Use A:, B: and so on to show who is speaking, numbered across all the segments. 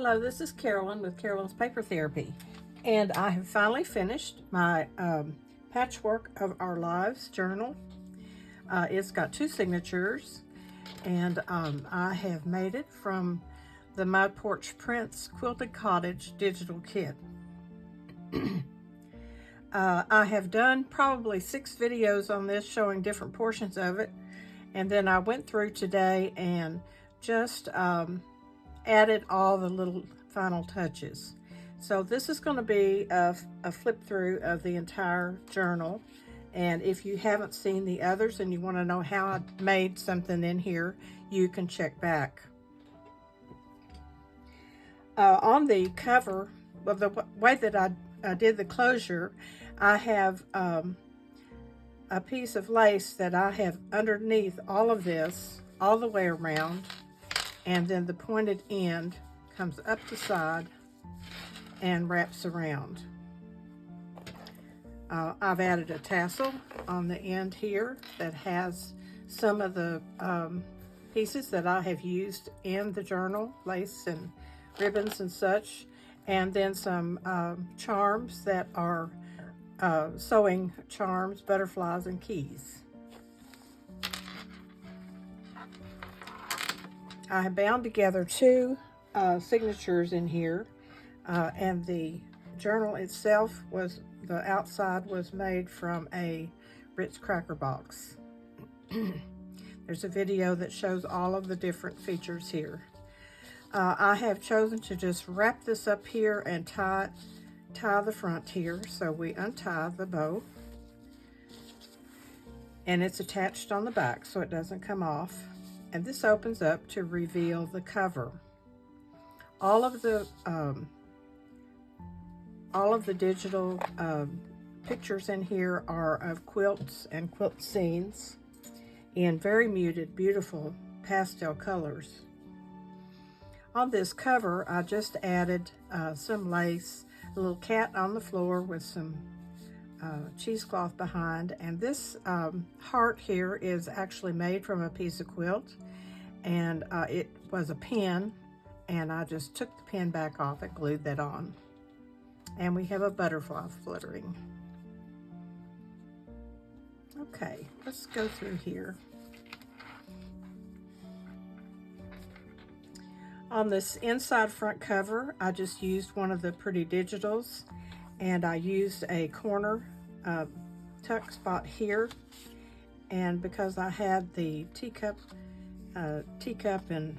A: Hello, this is Carolyn with Carolyn's Paper Therapy, and I have finally finished my Patchwork of Our Lives journal. It's got 2 signatures, and I have made it from the My Porch Prints Quilted Cottage digital kit. I have done probably 6 videos on this showing different portions of it, and then I went through today and just added all the little final touches. So this is going to be a flip through of the entire journal, and if you haven't seen the others and you want to know how I made something in here, you can check back. On the cover, well, the way that I did the closure, I have a piece of lace that I have underneath all of this all the way around, and then the pointed end comes up the side and wraps around. I've added a tassel on the end here that has some of the pieces that I have used in the journal, lace and ribbons and such, and then some charms that are sewing charms, butterflies, and keys. I have bound together 2 signatures in here, and the journal itself the outside was made from a Ritz cracker box. There's a video that shows all of the different features here. I have chosen to just wrap this up here and tie the front here. So we untie the bow, and it's attached on the back so it doesn't come off. And this opens up to reveal the cover. All of the digital pictures in here are of quilts and quilt scenes in very muted, beautiful pastel colors. On this cover, I just added some lace, a little cat on the floor with some cheesecloth behind, and this heart here is actually made from a piece of quilt, and it was a pin, and I just took the pin back off and glued that on. And we have a butterfly fluttering. Okay, let's go through here. On this inside front cover, I just used one of the pretty digitals, and I used a corner tuck spot here, and because I had the teacup and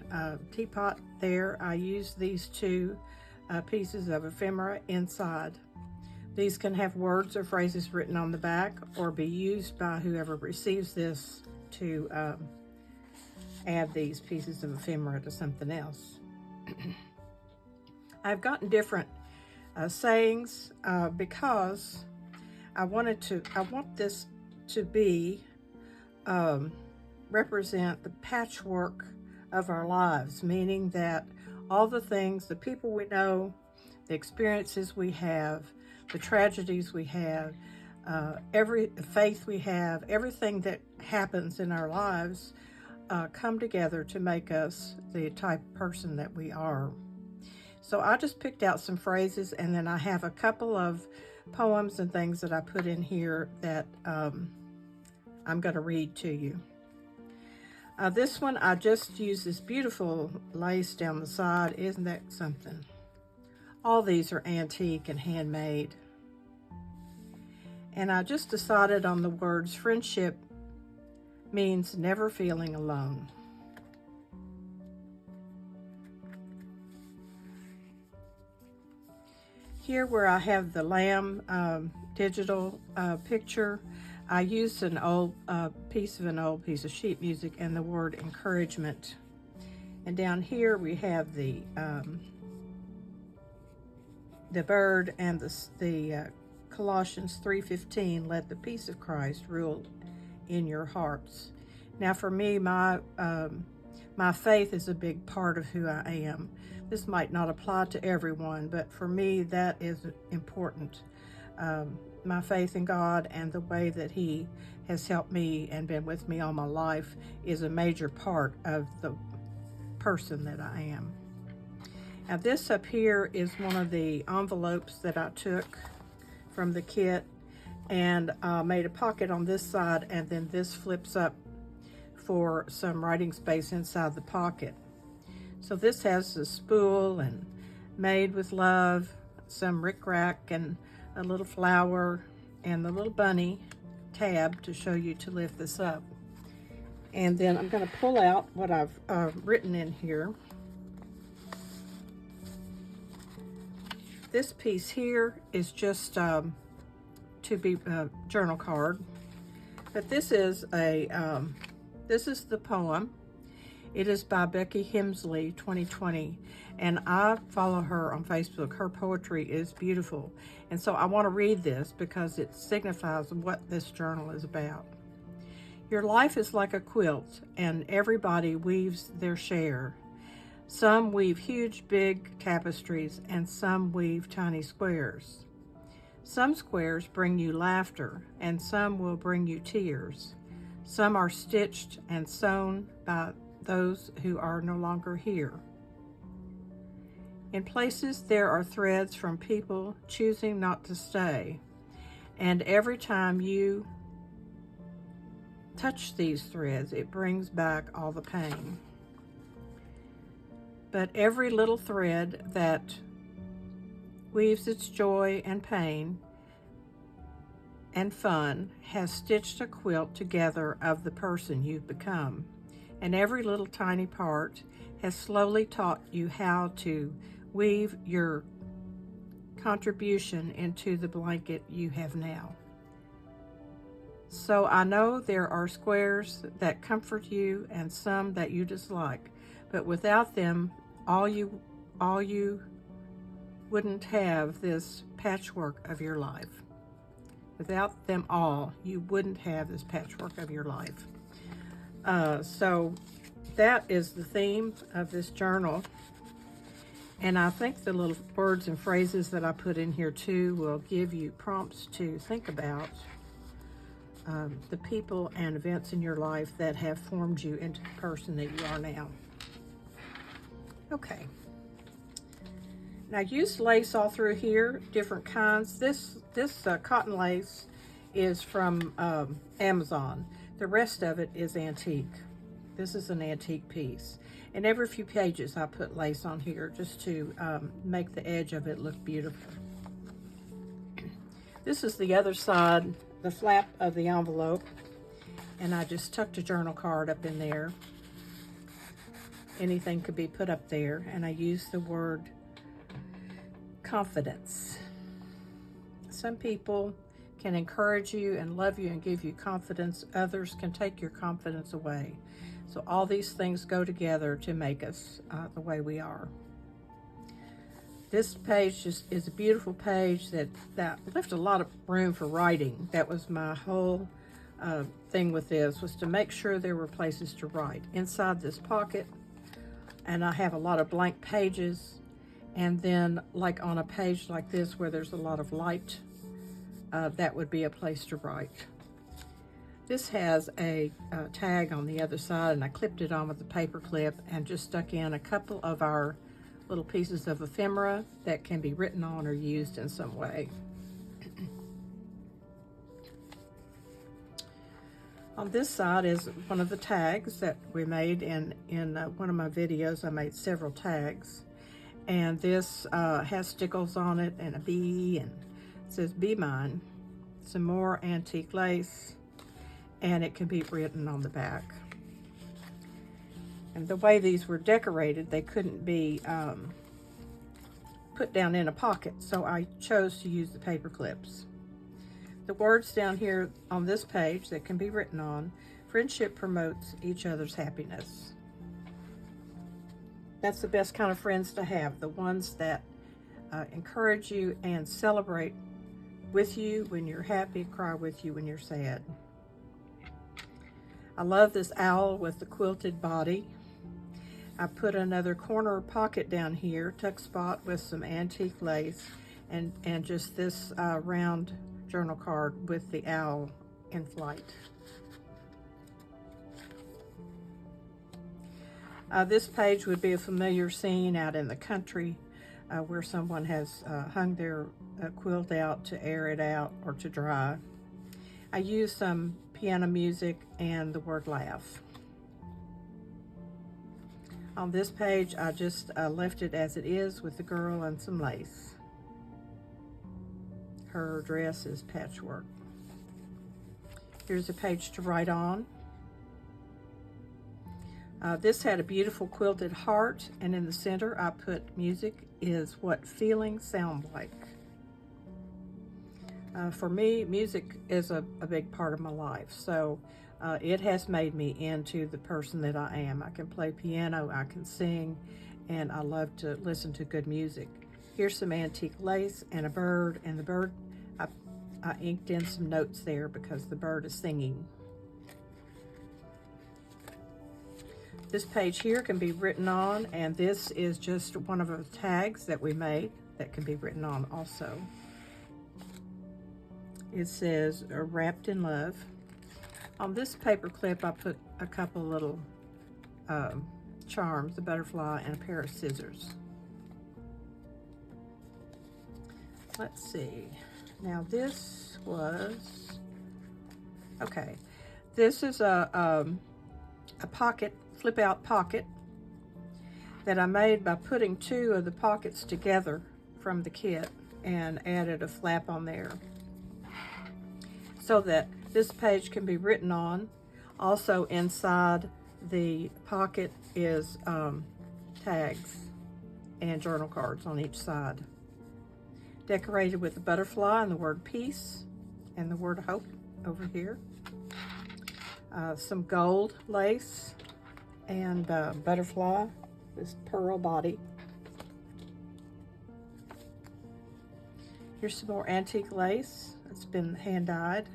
A: teapot there, I used these 2 pieces of ephemera inside. These can have words or phrases written on the back, or be used by whoever receives this to add these pieces of ephemera to something else. I've gotten different sayings because I want this to be represent the patchwork of our lives, meaning that all the things, the people we know, the experiences we have, the tragedies we have, every faith we have, everything that happens in our lives come together to make us the type of person that we are. So I just picked out some phrases, and then I have a couple of poems and things that I put in here that I'm going to read to you. This one, I just used this beautiful lace down the side. Isn't that something? All these are antique and handmade. And I just decided on the words, friendship means never feeling alone. Here where I have the lamb digital picture, I used an old piece of sheet music and the word encouragement. And down here we have the bird and the Colossians 3:15, let the peace of Christ rule in your hearts. Now for me, my faith is a big part of who I am. This might not apply to everyone, but for me that is important. My faith in God and the way that He has helped me and been with me all my life is a major part of the person that I am. Now this up here is one of the envelopes that I took from the kit, and made a pocket on this side, and then this flips up for some writing space inside the pocket. So this has the spool and made with love, some rickrack and a little flower, and the little bunny tab to show you to lift this up. And then I'm going to pull out what I've written in here. This piece here is just to be a journal card, but this is the poem. It is by Becky Hemsley 2020, and I follow her on Facebook. Her poetry is beautiful, and so I want to read this because it signifies what this journal is about. Your life is like a quilt, and everybody weaves their share. Some weave huge big tapestries, and some weave tiny squares. Some squares bring you laughter, and some will bring you tears. Some are stitched and sewn by those who are no longer here. In places there are threads from people choosing not to stay, and every time you touch these threads, it brings back all the pain. But every little thread that weaves its joy and pain and fun has stitched a quilt together of the person you've become. And every little tiny part has slowly taught you how to weave your contribution into the blanket you have now. So I know there are squares that comfort you and some that you dislike, but without them, all you wouldn't have this patchwork of your life. Without them all, you wouldn't have this patchwork of your life. So that is the theme of this journal. And I think the little words and phrases that I put in here too will give you prompts to think about the people and events in your life that have formed you into the person that you are now. Okay. Now, I used lace all through here, different kinds. This cotton lace is from Amazon. The rest of it is antique. This is an antique piece. And every few pages I put lace on here just to make the edge of it look beautiful. This is the other side, the flap of the envelope. And I just tucked a journal card up in there. Anything could be put up there. And I used the word confidence. Some people can encourage you and love you and give you confidence. Others can take your confidence away. So all these things go together to make us the way we are. This page just is a beautiful page that left a lot of room for writing. That was my whole thing with this, was to make sure there were places to write. Inside this pocket, and I have a lot of blank pages, and then like on a page like this where there's a lot of light, that would be a place to write. This has a tag on the other side, and I clipped it on with a paper clip and just stuck in a couple of our little pieces of ephemera that can be written on or used in some way. On this side is one of the tags that we made in one of my videos. I made several tags, and this has stickles on it and a bee, and it says "Be Mine." Some more antique lace, and it can be written on the back. And the way these were decorated, they couldn't be put down in a pocket, so I chose to use the paper clips. The words down here on this page that can be written on: friendship promotes each other's happiness. That's the best kind of friends to have, the ones that encourage you and celebrate with you when you're happy, cry with you when you're sad. I love this owl with the quilted body. I put another corner pocket down here, tuck spot with some antique lace, and just this round journal card with the owl in flight. This page would be a familiar scene out in the country where someone has hung their quilt out to air it out or to dry. I used some piano music and the word laugh. On this page, I just left it as it is with the girl and some lace. Her dress is patchwork. Here's a page to write on. This had a beautiful quilted heart, and in the center I put music is what feelings sound like. For me, music is a big part of my life, so it has made me into the person that I am. I can play piano, I can sing, and I love to listen to good music. Here's some antique lace and a bird, and the bird, I inked in some notes there because the bird is singing. This page here can be written on, and this is just one of the tags that we made that can be written on also. It says, wrapped in love. On this paper clip, I put a couple little charms, a butterfly and a pair of scissors. Let's see. Now this was, okay. This is a pocket, flip out pocket that I made by putting two of the pockets together from the kit and added a flap on there so that this page can be written on. Also inside the pocket is tags and journal cards on each side. Decorated with a butterfly and the word peace and the word hope over here. Some gold lace and butterfly, this pearl body. Here's some more antique lace. It's been hand dyed.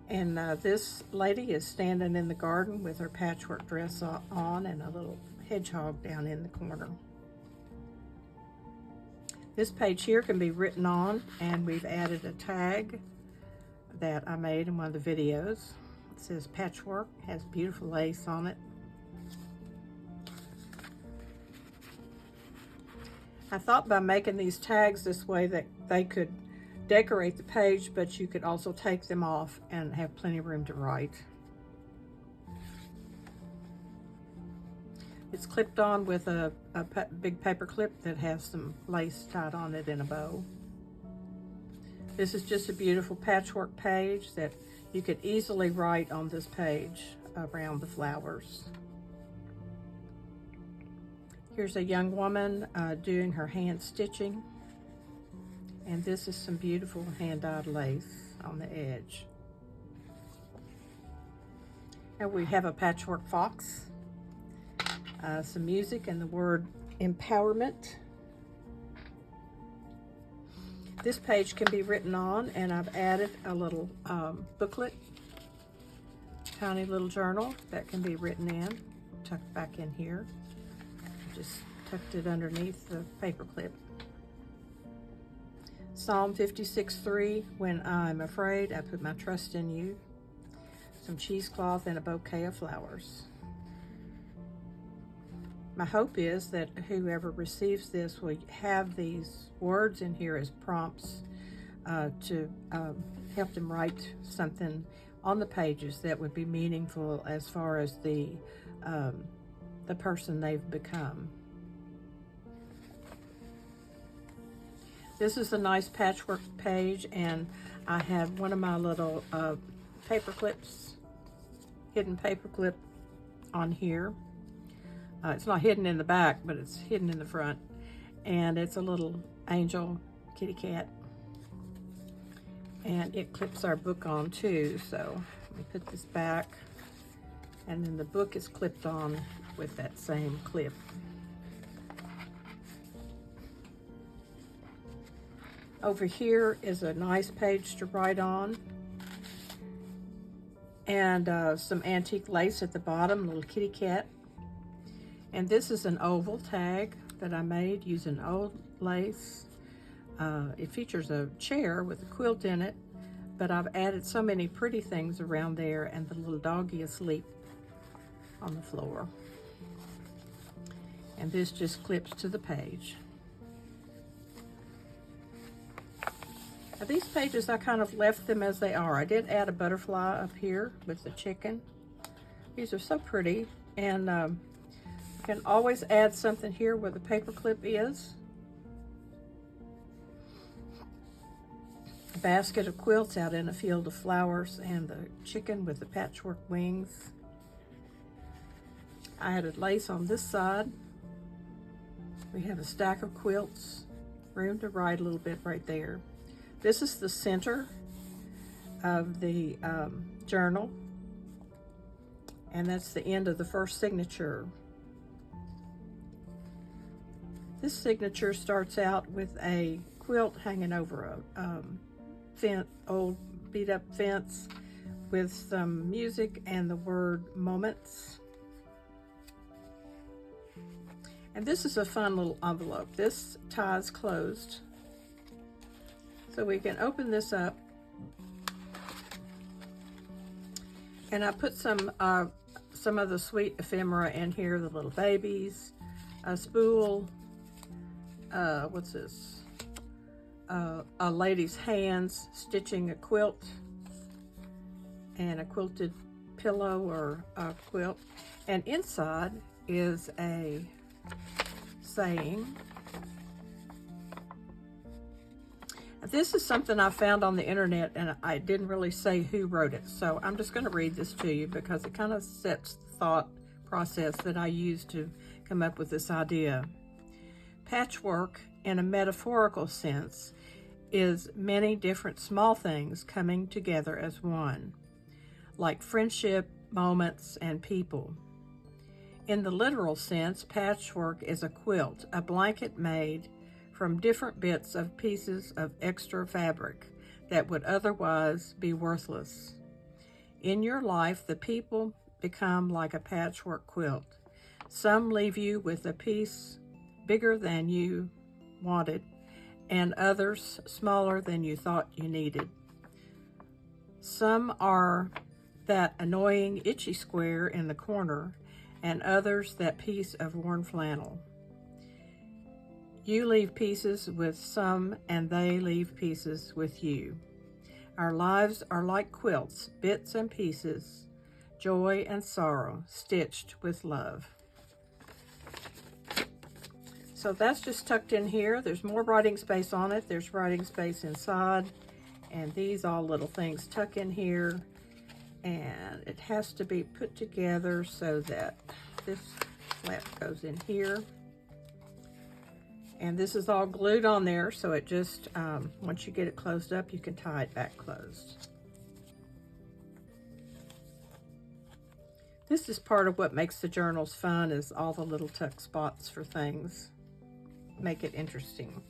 A: And this lady is standing in the garden with her patchwork dress on and a little hedgehog down in the corner. This page here can be written on, and we've added a tag that I made in one of the videos. It says patchwork, has beautiful lace on it. I thought by making these tags this way that they could decorate the page, but you could also take them off and have plenty of room to write. It's clipped on with a big paper clip that has some lace tied on it in a bow. This is just a beautiful patchwork page that you could easily write on this page around the flowers. Here's a young woman doing her hand stitching. And this is some beautiful hand-dyed lace on the edge. And we have a patchwork fox. Some music and the word empowerment. This page can be written on, and I've added a little booklet, tiny little journal that can be written in, tucked back in here. Just tucked it underneath the paper clip. Psalm 56:3, when I'm afraid, I put my trust in you. Some cheesecloth and a bouquet of flowers. My hope is that whoever receives this will have these words in here as prompts to help them write something on the pages that would be meaningful as far as the person they've become. This is a nice patchwork page, and I have one of my little paper clips, hidden paper clip on here. It's not hidden in the back, but it's hidden in the front. And it's a little angel kitty cat. And it clips our book on too. So let me put this back. And then the book is clipped on with that same clip. Over here is a nice page to write on. And some antique lace at the bottom, little kitty cat. And this is an oval tag that I made using old lace. It features a chair with a quilt in it, but I've added so many pretty things around there, and the little doggy asleep on the floor. And this just clips to the page. Now these pages, I kind of left them as they are. I did add a butterfly up here with the chicken. These are so pretty, and you can always add something here where the paper clip is. A basket of quilts out in a field of flowers, and the chicken with the patchwork wings. I added lace on this side. We have a stack of quilts, room to write a little bit right there. This is the center of the journal, and that's the end of the first signature. This signature starts out with a quilt hanging over a old beat up fence with some music and the word moments. And this is a fun little envelope. This ties closed, so we can open this up. And I put some of the sweet ephemera in here, the little babies, a spool, what's this? A lady's hands stitching a quilt, and a quilted pillow or a quilt. And inside is a saying. This is something I found on the internet, and I didn't really say who wrote it, so I'm just going to read this to you because it kind of sets the thought process that I used to come up with this idea. Patchwork, in a metaphorical sense, is many different small things coming together as one, like friendship, moments, and people. In the literal sense, patchwork is a quilt, a blanket made from different bits of pieces of extra fabric that would otherwise be worthless. In your life, the people become like a patchwork quilt. Some leave you with a piece bigger than you wanted, and others smaller than you thought you needed. Some are that annoying itchy square in the corner, and others that piece of worn flannel. You leave pieces with some, and they leave pieces with you. Our lives are like quilts, bits and pieces, joy and sorrow, stitched with love. So that's just tucked in here. There's more writing space on it. There's writing space inside, and these all little things tuck in here, and it has to be put together so that this flap goes in here. And this is all glued on there, so it just, once you get it closed up, you can tie it back closed. This is part of what makes the journals fun, is all the little tuck spots for things. Make it interesting.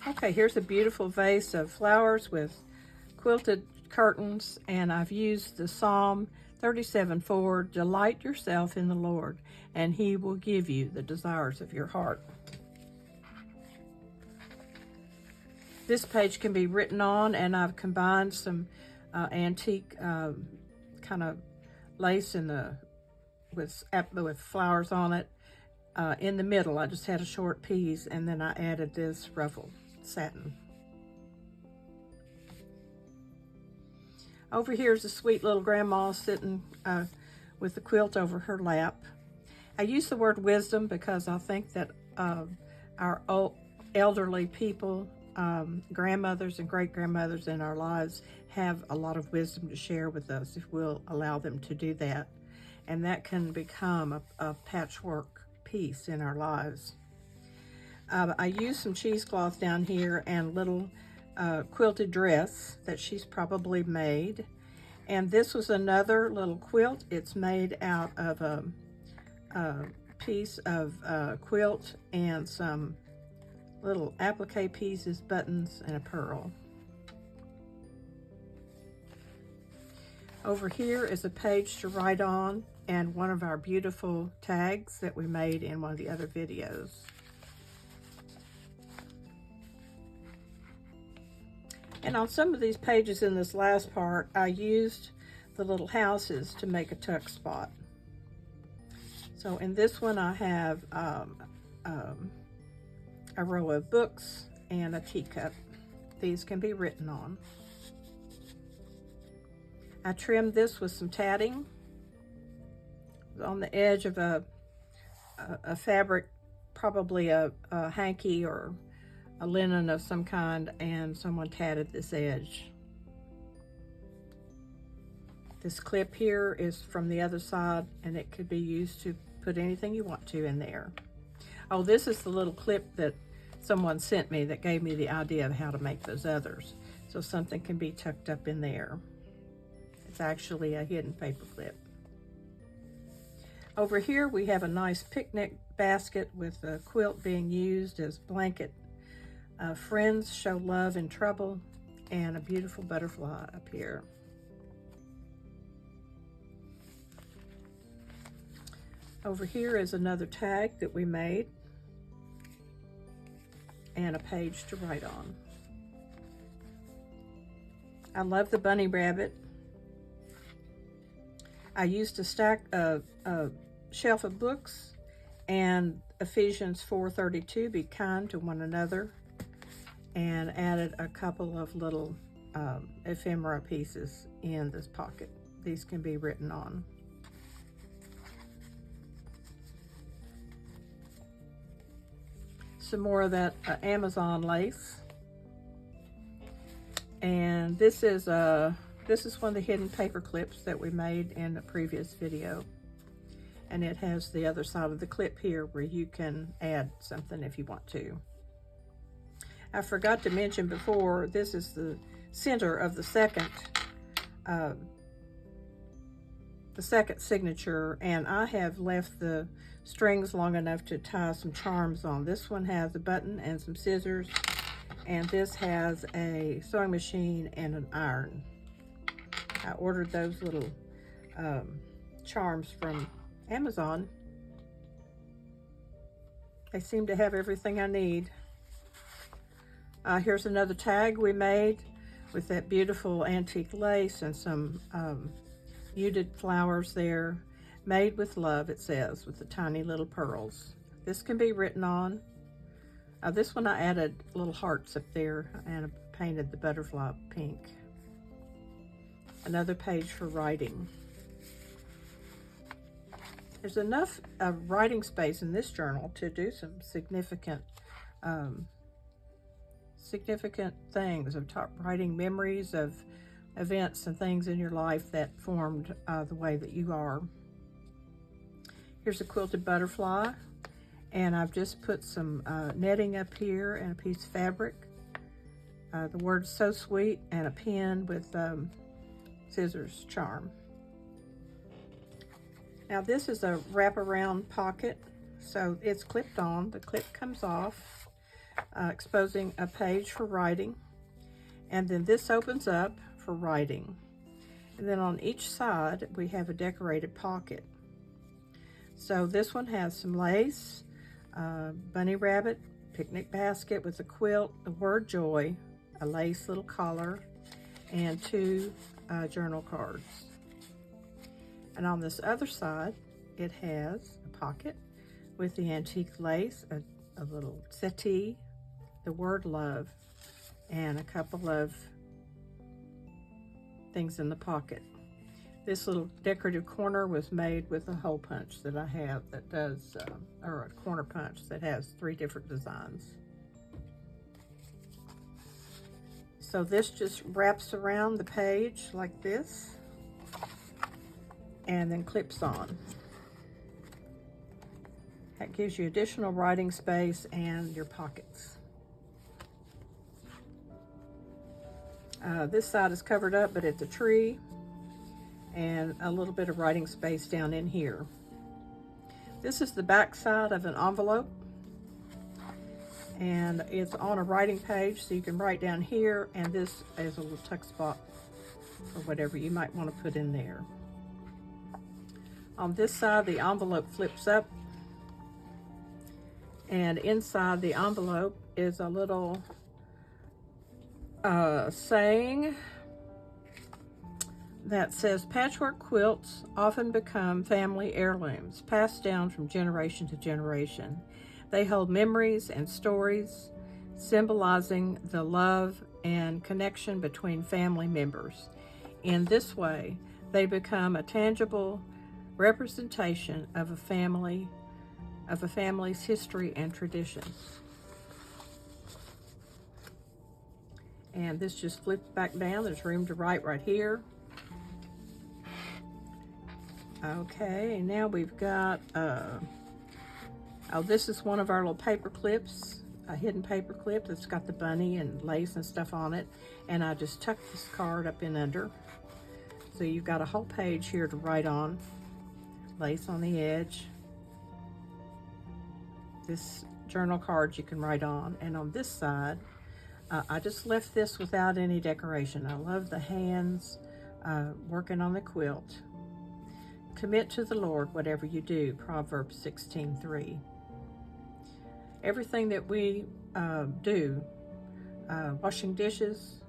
A: Okay, here's a beautiful vase of flowers with quilted curtains, and I've used the Psalm 37:4, delight yourself in the Lord, and he will give you the desires of your heart. This page can be written on, and I've combined some antique kind of lace with flowers on it. In the middle, I just had a short piece, and then I added this ruffled satin. Over here is a sweet little grandma sitting with the quilt over her lap. I use the word wisdom because I think that our elderly people, grandmothers and great-grandmothers in our lives, have a lot of wisdom to share with us if we'll allow them to do that. And that can become a patchwork piece in our lives. I used some cheesecloth down here and little quilted dress that she's probably made. And this was another little quilt. It's made out of a piece of quilt and some little applique pieces, buttons, and a pearl. Over here is a page to write on and one of our beautiful tags that we made in one of the other videos. And on some of these pages in this last part, I used the little houses to make a tuck spot. So in this one, I have a row of books and a teacup. These can be written on. I trimmed this with some tatting on the edge of a fabric, probably a hanky or a linen of some kind, and someone tatted this edge. This clip here is from the other side, and it could be used to put anything you want to in there. Oh, this is the little clip that someone sent me that gave me the idea of how to make those others. So something can be tucked up in there. It's actually a hidden paper clip. Over here we have a nice picnic basket with a quilt being used as blanket. Friends show love in trouble, and a beautiful butterfly up here. Over here is another tag that we made and a page to write on. I love the bunny rabbit. I used a shelf of books and Ephesians 4:32, be kind to one another, and added a couple of little ephemera pieces in this pocket. These can be written on. Some more of that Amazon lace. And this is one of the hidden paper clips that we made in a previous video. And it has the other side of the clip here where you can add something if you want to. I forgot to mention before, this is the center of the second signature, and I have left the strings long enough to tie some charms on. This one has a button and some scissors, and this has a sewing machine and an iron. I ordered those little charms from Amazon. They seem to have everything I need. Here's another tag we made with that beautiful antique lace and some muted flowers there. Made with love, it says, with the tiny little pearls. This can be written on. This one I added little hearts up there and I painted the butterfly pink. Another page for writing. There's enough writing space in this journal to do some significant things of writing memories of events and things in your life that formed the way that you are. Here's a quilted butterfly, and I've just put some netting up here and a piece of fabric. The word "so sweet" and a pin with scissors charm. Now this is a wraparound pocket, so it's clipped on. The clip comes off, exposing a page for writing, and then this opens up for writing. And then on each side we have a decorated pocket. So this one has some lace, bunny rabbit, picnic basket with a quilt, the word joy, a lace little collar, and two journal cards. And on this other side, it has a pocket with the antique lace, a little settee, the word love, and a couple of things in the pocket. This little decorative corner was made with a hole punch that I have that does, or a corner punch that has 3 different designs. So this just wraps around the page like this and then clips on. That gives you additional writing space and your pockets. This side is covered up, but it's a tree and a little bit of writing space down in here. This is the back side of an envelope, and it's on a writing page, so you can write down here, and this is a little tuck spot or whatever you might want to put in there. On this side, the envelope flips up, and inside the envelope is a little saying that says patchwork quilts often become family heirlooms, passed down from generation to generation. They hold memories and stories, symbolizing the love and connection between family members. In this way, they become a tangible representation of a family's history and traditions. And this just flips back down. There's room to write right here. Okay, and now we've got, this is one of our little paper clips, a hidden paper clip that's got the bunny and lace and stuff on it. And I just tucked this card up in under. So you've got a whole page here to write on. Lace on the edge. This journal card you can write on. And on this side, I just left this without any decoration. I love the hands working on the quilt. Commit to the Lord whatever you do, Proverbs 16:3. Everything that we do, washing dishes,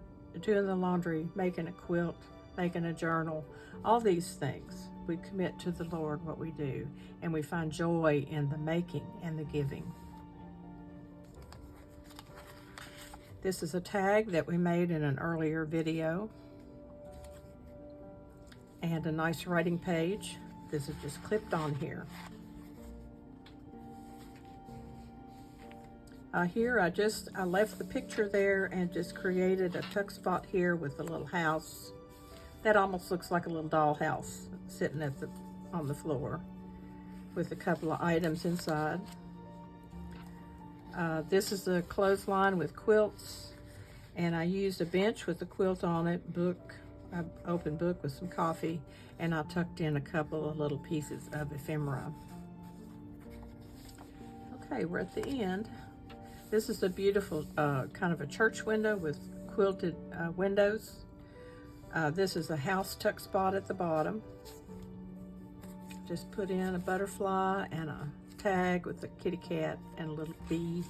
A: doing the laundry, making a quilt, making a journal, all these things, we commit to the Lord what we do, and we find joy in the making and the giving. This is a tag that we made in an earlier video. And a nice writing page. This is just clipped on here. Here I left the picture there and just created a tuck spot here with a little house. That almost looks like a little dollhouse sitting on the floor with a couple of items inside. This is a clothesline with quilts, and I used a bench with a quilt on it, an open book with some coffee, and I tucked in a couple of little pieces of ephemera. Okay, we're at the end. This is a beautiful kind of a church window with quilted windows. This is a house tuck spot at the bottom. Just put in a butterfly and a tag with a kitty cat and a little bee.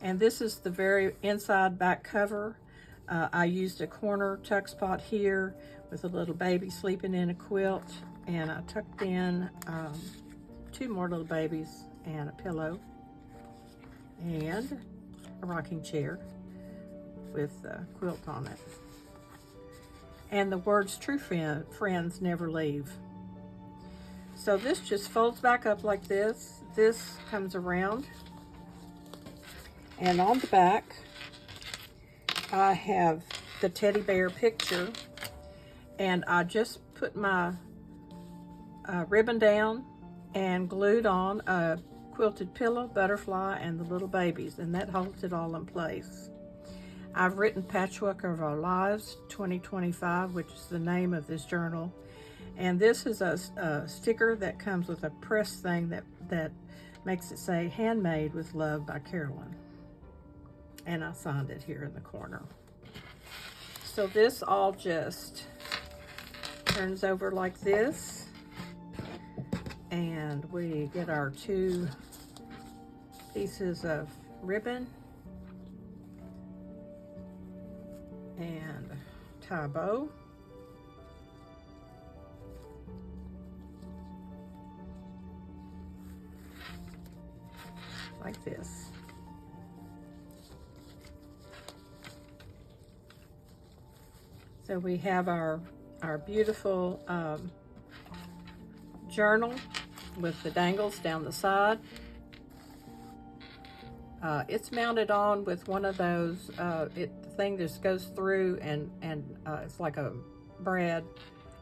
A: And this is the very inside back cover. I used a corner tuck spot here with a little baby sleeping in a quilt, and I tucked in 2 more little babies and a pillow and a rocking chair with a quilt on it. And the words "true friends never leave." So this just folds back up like this. This comes around, and on the back I have the teddy bear picture, and I just put my ribbon down and glued on a quilted pillow, butterfly, and the little babies, and that holds it all in place. I've written Patchwork of Our Lives 2025, which is the name of this journal, and this is a sticker that comes with a press thing that makes it say "Handmade with Love" by Carolyn. And I signed it here in the corner. So this all just turns over like this, and we get our 2 pieces of ribbon and tie a bow. Like this. So we have our beautiful journal with the dangles down the side. It's mounted on with one of those, the thing just goes through and it's like a brad,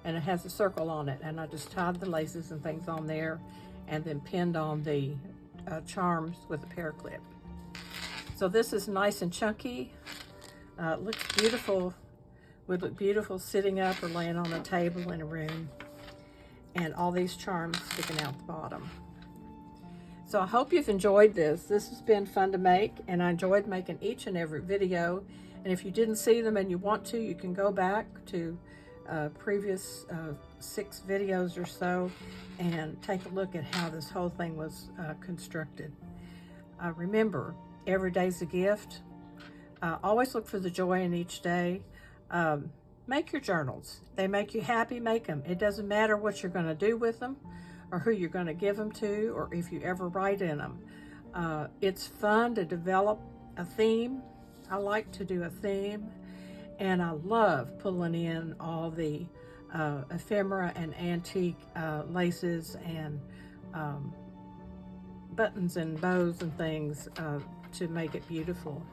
A: and it has a circle on it. And I just tied the laces and things on there and then pinned on the charms with a pair clip. So this is nice and chunky. It looks beautiful. Would look beautiful sitting up or laying on a table in a room. And all these charms sticking out the bottom. So I hope you've enjoyed this. This has been fun to make, and I enjoyed making each and every video. And if you didn't see them and you want to, you can go back to previous 6 videos or so and take a look at how this whole thing was constructed. Remember, every day's a gift. Always look for the joy in each day. Make your journals. They make you happy, make them. It doesn't matter what you're going to do with them or who you're going to give them to or if you ever write in them. It's fun to develop a theme. I like to do a theme, and I love pulling in all the ephemera and antique laces and buttons and bows and things to make it beautiful.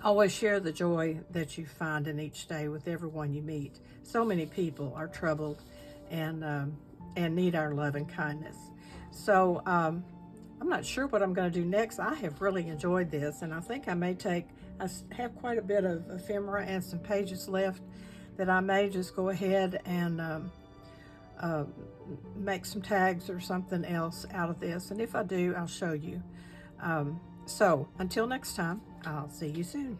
A: Always share the joy that you find in each day with everyone you meet. So many people are troubled and need our love and kindness. So I'm not sure what I'm going to do next. I have really enjoyed this, and I think I have quite a bit of ephemera and some pages left that I may just go ahead and make some tags or something else out of this. And if I do, I'll show you. So until next time, I'll see you soon.